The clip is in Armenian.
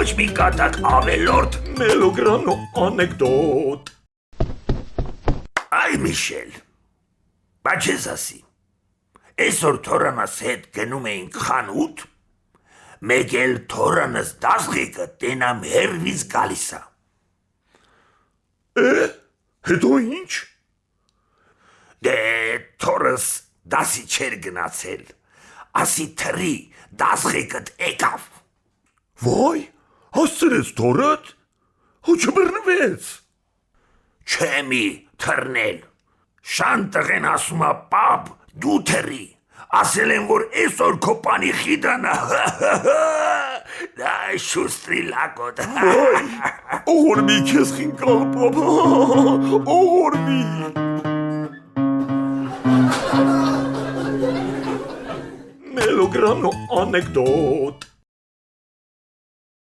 ոչ մի կատակ ավելորդ Մելոգրանո անեկդոտ։ Այ Միշել, բայց ես ասի, այսօր թորանս հետ գնում էինք խանութ, մեկ էլ թորանս դասղիկը տենամ հերվից գալիս է։ Հետո ինչ։ Դե թորս դասի չեր գնացել, ասի թրի դասղիկըտ եկավ։ Վայ, հասցրեց թորըտ, ու չբռնվեց։ Չեմի թռնել, շան տղեն ասում է պապ դու թռի, ասել են որ այսօր քո պանի խիդանա, դա շուստրի լակոտ։ Օղորմի քեզ խինկալ պապ, օղորմի։ Մելոգրանո անեկդոտ։